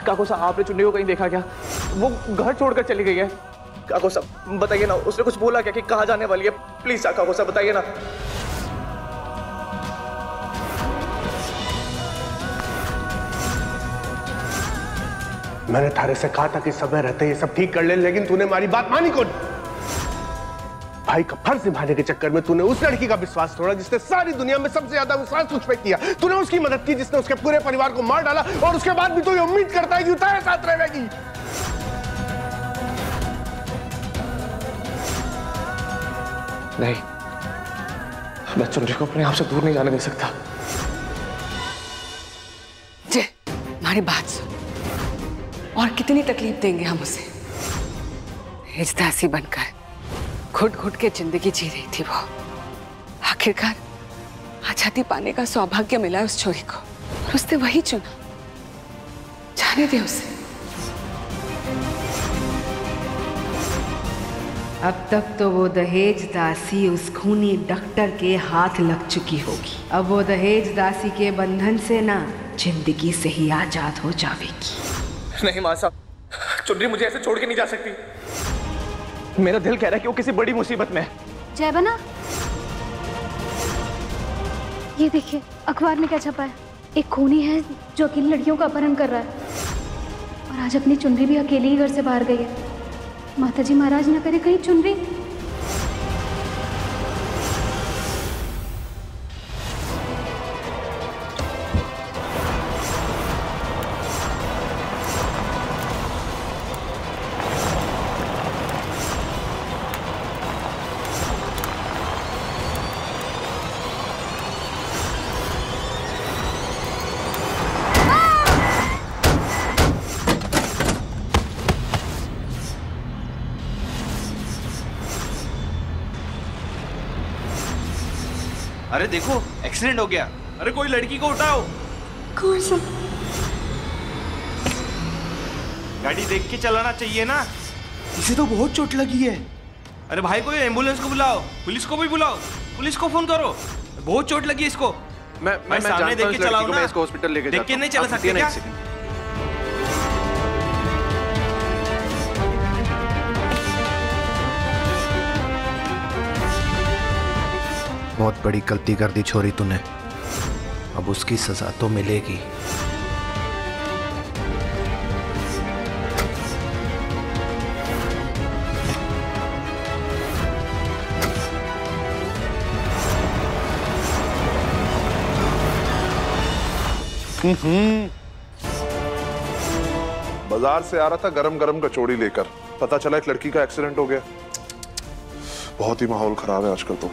काको साहब, आपने चुन्नी को कहीं देखा क्या? वो घर छोड़कर चली गई है। काको साहब बताइए ना, उसने कुछ बोला क्या कि कहाँ जाने वाली है? प्लीज काको साहब बताइए ना। मैंने थारे से कहा था कि समय रहते ये सब ठीक कर ले, लेकिन तूने हमारी बात मानी कौन? भाई का फर्ज निभाने के चक्कर में तूने उस लड़की का विश्वास तोड़ा जिसने सारी दुनिया में सबसे ज्यादा विश्वास तुझ पे किया। तूने उसकी मदद की जिसने उसके पूरे परिवार को मार डाला, और उसके बाद भी तू ये उम्मीद करता है कि तेरे साथ रहेगी। नहीं, मैं चुनरी को अपने आप से दूर नहीं जाने दे सकता। जय, हमारी बात सुन। और कितनी तकलीफ देंगे हम उसे? हिजदासी बनकर घुट घुट के जिंदगी जी रही थी वो। आखिरकार आजादी पाने का सौभाग्य मिला उस छोरी को, और उसने वही चुना। जाने दे उसे। अब तक तो वो दहेज दासी उस खूनी डॉक्टर के हाथ लग चुकी होगी। अब वो दहेज दासी के बंधन से ना, जिंदगी से ही आजाद हो जाएगी। नहीं मां साहब, चुनरी मुझे ऐसे छोड़ के नहीं जा सकती। मेरा दिल कह रहा है कि वो किसी बड़ी मुसीबत में है। जय बना, ये देखिए अखबार में क्या छपा है। एक खूनी है जो अकेली लड़कियों का अपहरण कर रहा है, और आज अपनी चुनरी भी अकेली ही घर से बाहर गई है। माताजी महाराज न करे कहीं चुनरी। अरे देखो, एक्सीडेंट हो गया। अरे कोई लड़की को उठाओ। कौन सा? गाड़ी देख के चलाना चाहिए ना। इसे तो बहुत चोट लगी है। अरे भाई कोई एम्बुलेंस को बुलाओ, पुलिस को भी बुलाओ, पुलिस को फोन करो। बहुत चोट लगी इसको। मैं सामने देख के चलाओ ना। इसको हॉस्पिटल लेके देख के नहीं चला सकते क्या? बहुत बड़ी गलती कर दी छोरी तूने, अब उसकी सजा तो मिलेगी। बाजार से आ रहा था गरम गरम कचौड़ी लेकर, पता चला एक लड़की का एक्सीडेंट हो गया। बहुत ही माहौल खराब है आजकल तो।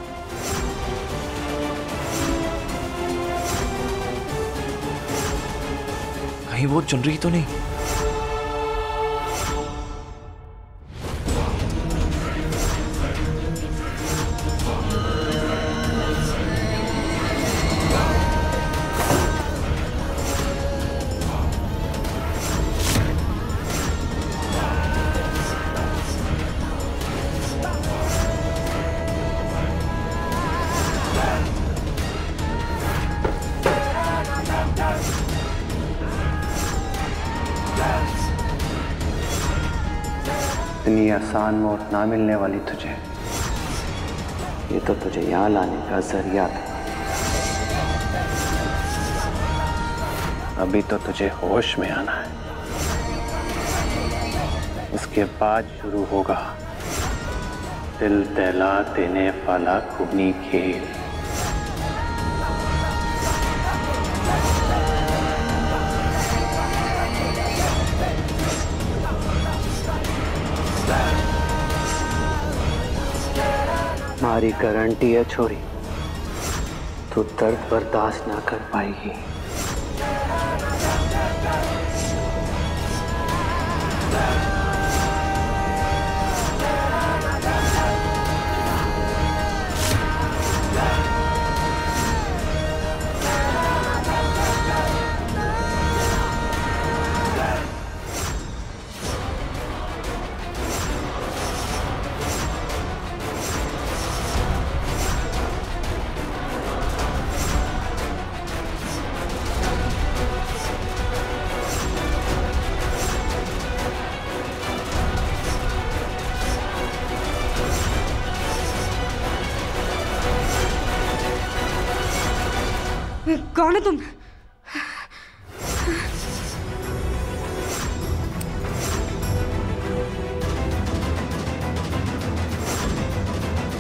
कहीं वो चुनरी तो नहीं? इतनी आसान मौत ना मिलने वाली तुझे, ये तो तुझे यहाँ लाने का जरिया था। अभी तो तुझे होश में आना है, उसके बाद शुरू होगा दिल दहला देने वाला खूनी खेल। हमारी गारंटी है छोरी, तू दर्द बर्दाश्त ना कर पाएगी। कौन है तुम?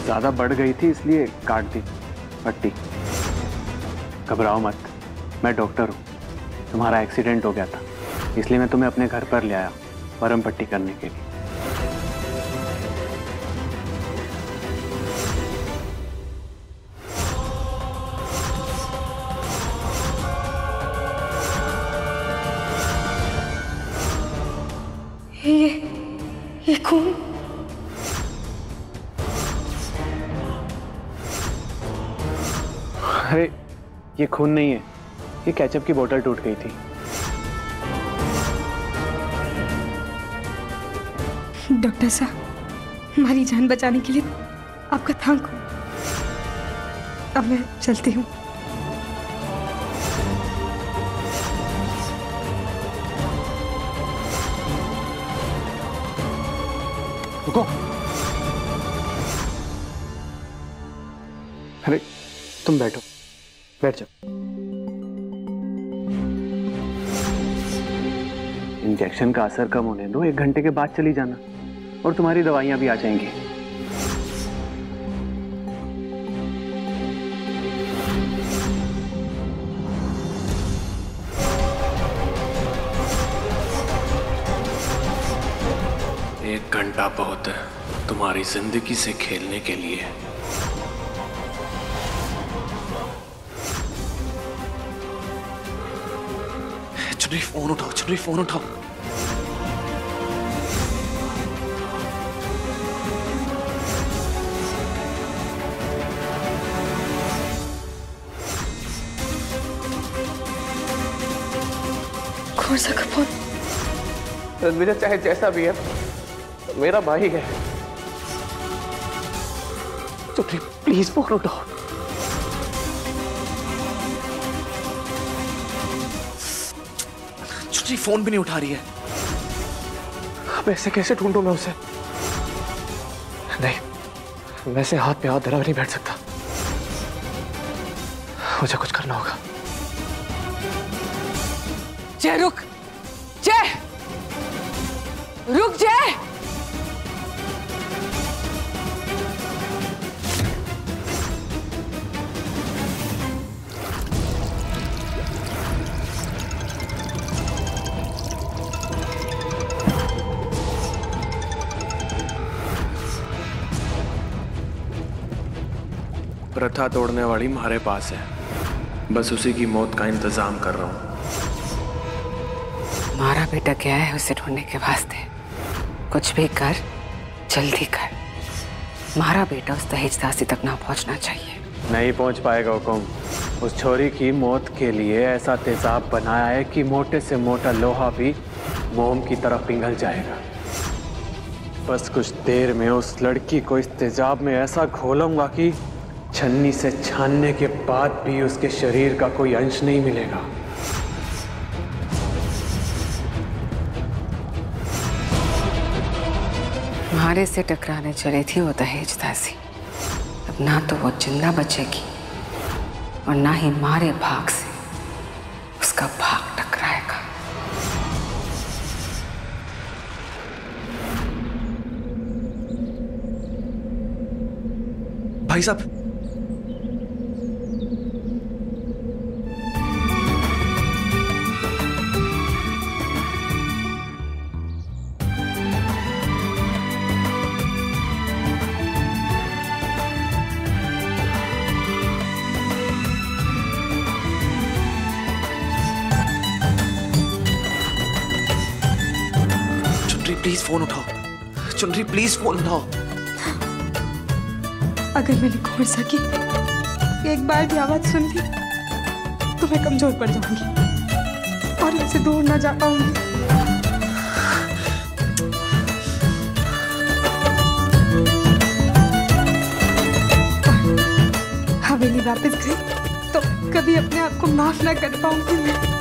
ज्यादा बढ़ गई थी इसलिए काट दी पट्टी। घबराओ मत, मैं डॉक्टर हूँ। तुम्हारा एक्सीडेंट हो गया था इसलिए मैं तुम्हें अपने घर पर ले आया मरहम पट्टी करने के लिए। ये खून? अरे ये खून नहीं है, ये केचप की बोतल टूट गई थी। डॉक्टर साहब, हमारी जान बचाने के लिए आपका थैंक यू। अब मैं चलती हूँ। रुको। अरे तुम बैठो, बैठ जाओ। इंजेक्शन का असर कम होने दो, 1 घंटे के बाद चली जाना और तुम्हारी दवाइयां भी आ जाएंगी। एक घंटा बहुत है तुम्हारी जिंदगी से खेलने के लिए। चुनरी फोन उठाओ, चुनरी फोन उठाओ। कौन सा फोन? रणवीर चाहे जैसा भी है मेरा भाई है। चुनरी प्लीज फोन उठाओ। चुनरी फोन भी नहीं उठा रही है। अब ऐसे कैसे ढूंढूं मैं उसे? नहीं, वैसे हाथ पे हाथ धरा नहीं बैठ सकता। मुझे कुछ करना होगा। जय रुक, जय रुक, जय। प्रथा तोड़ने वाली हमारे पास है, बस उसी की मौत का इंतजाम कर रहा हूं। हमारा बेटा गया है उसे ढूंढने के वास्ते। कुछ भी कर, जल्दी कर। हमारा बेटा उस दहेज दासी तक ना पहुंचना चाहिए। नहीं पहुंच पाएगा हुकुम। उस छोरी की मौत के लिए ऐसा तेजाब बनाया है कि मोटे से मोटा लोहा भी मोम की तरफ पिघल जाएगा। बस कुछ देर में उस लड़की को इस तेजाब में ऐसा घोलूंगा कि छन्नी से छानने के बाद भी उसके शरीर का कोई अंश नहीं मिलेगा। हमारे से टकराने चली थी वो दहेज दासी। अब ना तो वो जिंदा बचेगी और ना ही हमारे भाग से उसका भाग टकराएगा। भाई साहब, प्लीज फोन उठाओ। चुनरी प्लीज फोन उठाओ। अगर मैंने खोरसा की एक बार भी आवाज सुन ली तो मैं कमजोर पड़ जाऊंगी और इससे दूर ना जा पाऊंगी। हवेली वापस गई तो कभी अपने आप को माफ ना कर पाऊंगी मैं।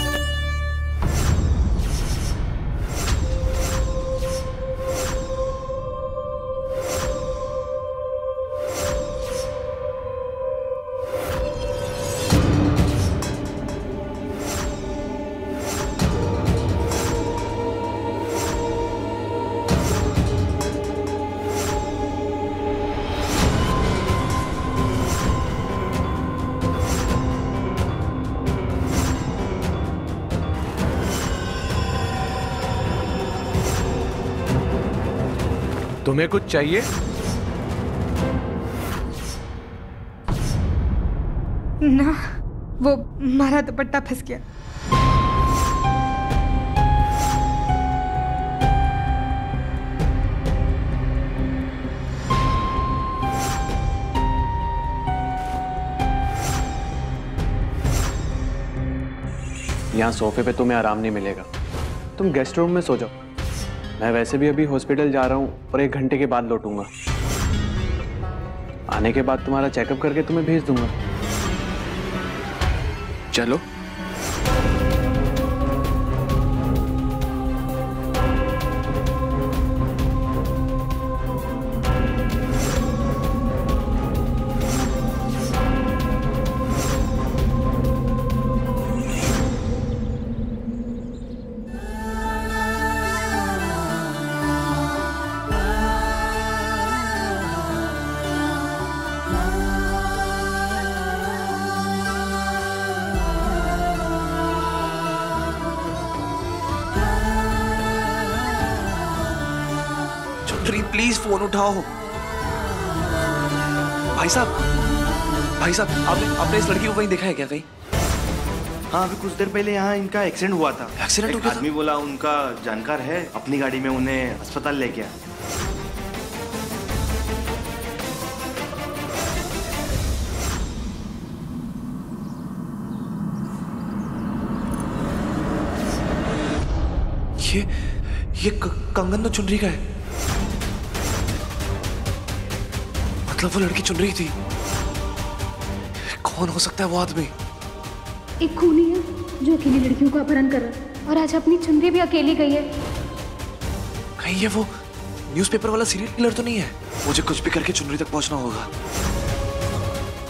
तुम्हें कुछ चाहिए? ना, वो हमारा दुपट्टा फंस गया। यहाँ सोफे पे तुम्हें आराम नहीं मिलेगा, तुम गेस्ट रूम में सो जाओ। मैं वैसे भी अभी हॉस्पिटल जा रहा हूँ और 1 घंटे के बाद लौटूंगा। आने के बाद तुम्हारा चेकअप करके तुम्हें भेज दूंगा। चलो। प्लीज फोन उठाओ। भाई साहब आपने इस लड़की को कहीं देखा है क्या? कहीं? हाँ, अभी कुछ देर पहले यहाँ इनका एक्सीडेंट हुआ था। एक्सीडेंट हो गया था? आदमी बोला उनका जानकार है, अपनी गाड़ी में उन्हें अस्पताल ले गया। ये कंगन तो चुनरी का है। मतलब वो लड़की चुन रही थी। कौन हो सकता है वो आदमी? एक खूनी है जो अकेली लड़कियों का अपहरण कर रहा है और आज अपनी चुनरी भी अकेली गई है। कहीं ये वो न्यूज़पेपर वाला सीरियल किलर तो नहीं है? मुझे कुछ भी करके चुनरी तक पहुंचना होगा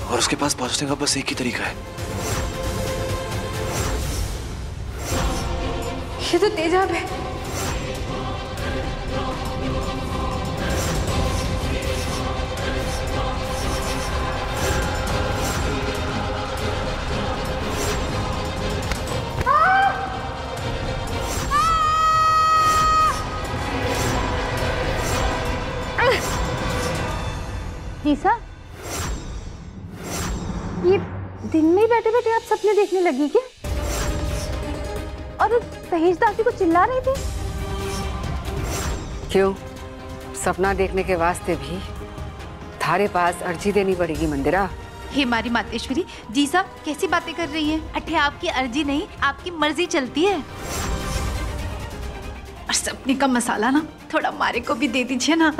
और उसके पास पहुंचने का बस एक ही तरीका है। ये तो तेजाब है। जीसा, ये दिन में बैठे बैठे आप सपने देखने लगी क्या? और दहेज दासी को चिल्ला रही थी। क्यों? सपना देखने के वास्ते भी थारे पास अर्जी देनी पड़ेगी मंदिरा। हे हमारी मातेश्वरी, जी साहब कैसी बातें कर रही हैं? अठे आपकी अर्जी नहीं, आपकी मर्जी चलती है। और सपने का मसाला ना थोड़ा मारे को भी दे दीजिए ना,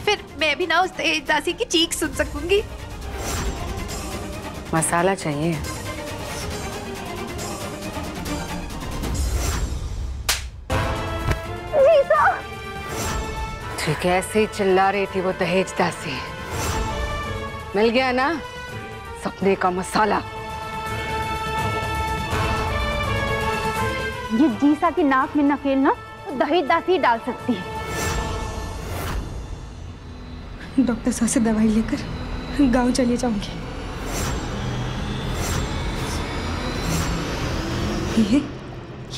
फिर मैं भी ना उस दहेज दासी की चीख सुन सकूंगी। मसाला चाहिए? ठीक है, ऐसे ही चिल्ला रही थी वो दहेज दासी। मिल गया ना सपने का मसाला। ये जीसा की नाक में नकेल ना तो दहेज दासी डाल सकती है। डॉक्टर साहब से दवाई लेकर गांव चली जाऊंगी।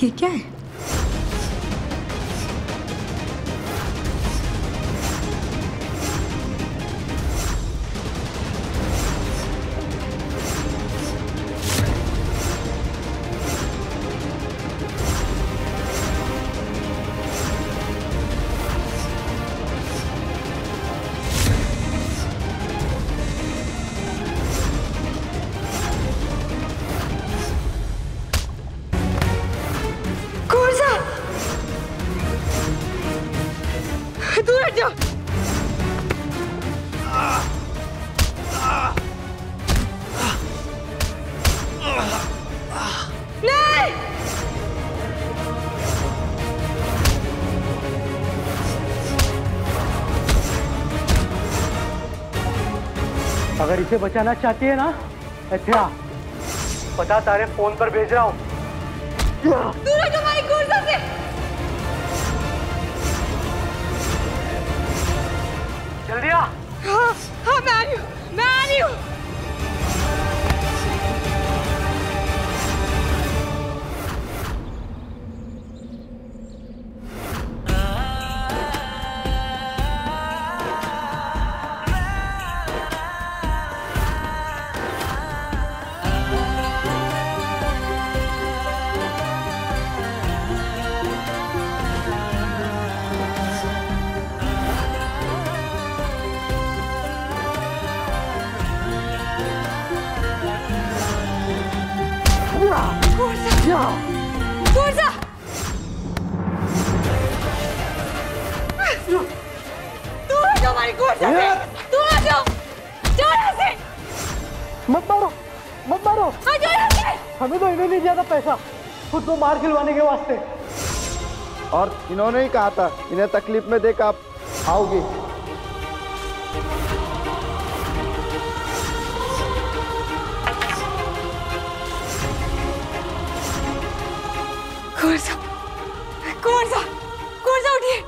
ये क्या है? दूर हट जाओ। नहीं! अगर इसे बचाना चाहती है ना, अच्छा पता तारे फोन पर भेज रहा हूँ। दूर हटो हमारी गुर्जा से। जल्दी आ। हाँ मैं आ रही हूँ। दूर जा। दूर जाओ हमारी गोद से। दूर जाओ। जाओ यहाँ से। मत मारो, मत मारो। हाँ जाओ यहाँ से। हमें तो इन्होंने दिया था पैसा खुद को मार खिलवाने के वास्ते, और इन्होंने ही कहा था इन्हें तकलीफ में देख आप आओगी। कुर्सा, कुर्सा, कुर्सा उठिए,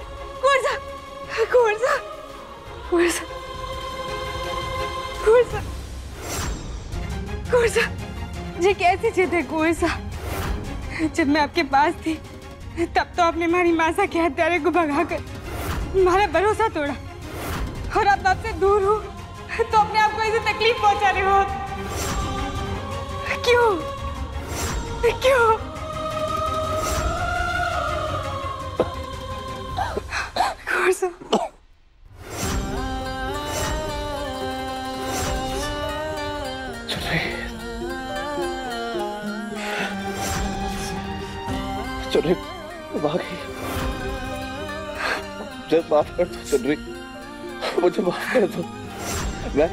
कुर्सा, कुर्सा, कुर्सा, कुर्सा, कुर्सा, जी कैसी चीज है कुर्सा? जब मैं आपके पास थी तब तो आपने हमारी मासा के हत्यारे को भगाकर हमारा भरोसा तोड़ा, और अब आपसे दूर हूँ तो अपने आप को ऐसे तकलीफ पहुंचा रहे हो। क्यों? क्यों? कुर्सा, चुनरी भागी, मुझे माफ कर दो चुनरी, मुझे माफ कर दो। मैं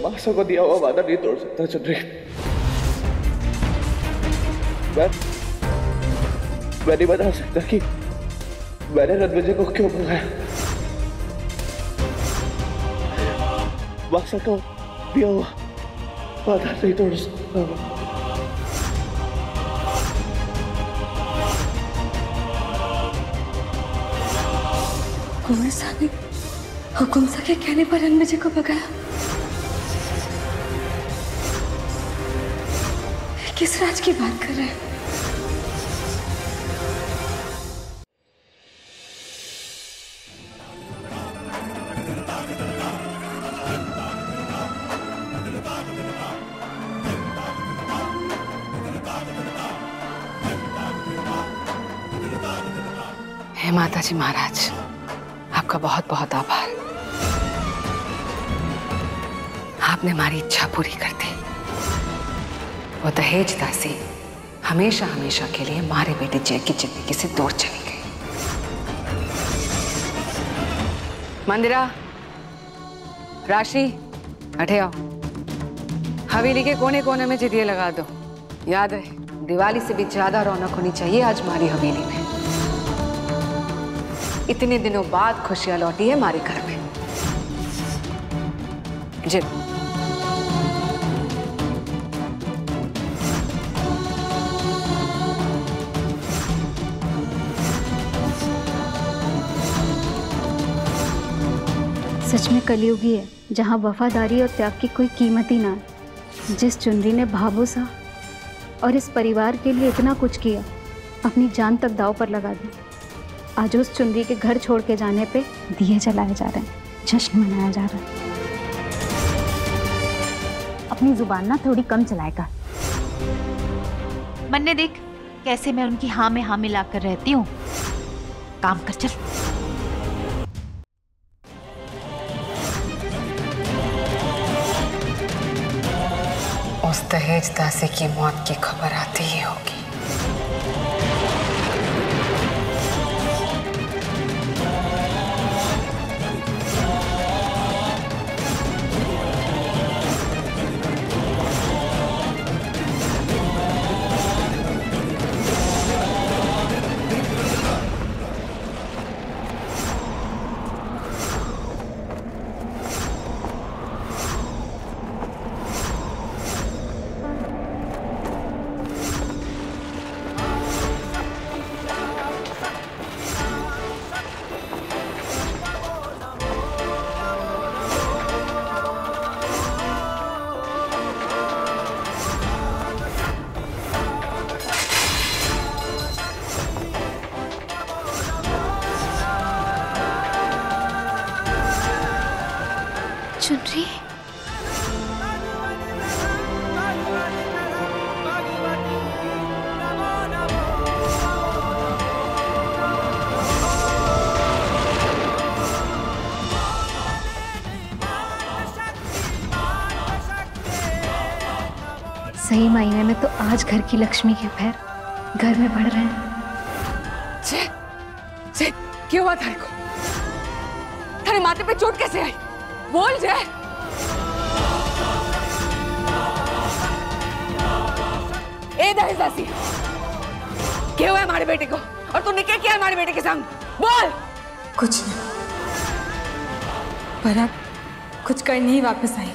मासा को दिया हुआ वादा नहीं तोड़ सकता चुनरी। मैं नहीं बता सकता कि मैंने रणविजय को क्यों बुलाया। मासा को दिया हुआ वादा नहीं तोड़ सकता। कुंवरसा ने हुकुमसा के कहने पर रणविजय को भगाया। किस राज की बात कर रहे हैं? हे माताजी महाराज, आपका बहुत बहुत आभार। आपने हमारी इच्छा पूरी कर दी। वो दहेज दासी हमेशा हमेशा के लिए हमारे बेटे जय की जिंदगी से दूर चली गई। मंदिरा, राशि, हटे आओ। हवेली के कोने कोने में चिड़िया लगा दो। याद रहे, दिवाली से भी ज्यादा रौनक होनी चाहिए आज हमारी हवेली में। इतने दिनों बाद खुशियां लौटी है हमारे घर में। जी सच में कलयुगी है, जहाँ वफादारी और त्याग की कोई कीमत ही ना है। जिस चुनरी ने भावुसा और इस परिवार के लिए इतना कुछ किया, अपनी जान तक दांव पर लगा दी, आज उस चुनरी के घर छोड़ के जाने पे दिए जलाए जा रहे हैं, जश्न मनाया जा रहा है। अपनी जुबान ना थोड़ी कम चलाएगा। मन्ने देख कैसे मैं उनकी हाँ में हाँ मिलाकर रहती हूँ। काम कर चल। उस दहेज दासी की मौत की खबर आती ही होगी। चुनरी, सही मायने में तो आज घर की लक्ष्मी के पैर घर में बढ़ रहे हैं। क्या हुआ थारे को? थारे माथे पे चोट कैसे आई? बोल जय। ए दहेज क्या हुआ हमारे बेटे को? और तूने क्या किया हमारे बेटे के संग? बोल। कुछ नहीं, पर आप कुछ करने ही वापस आई।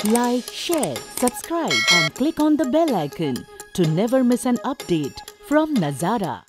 Like, share, subscribe and click on the bell icon to never miss an update from Nazara.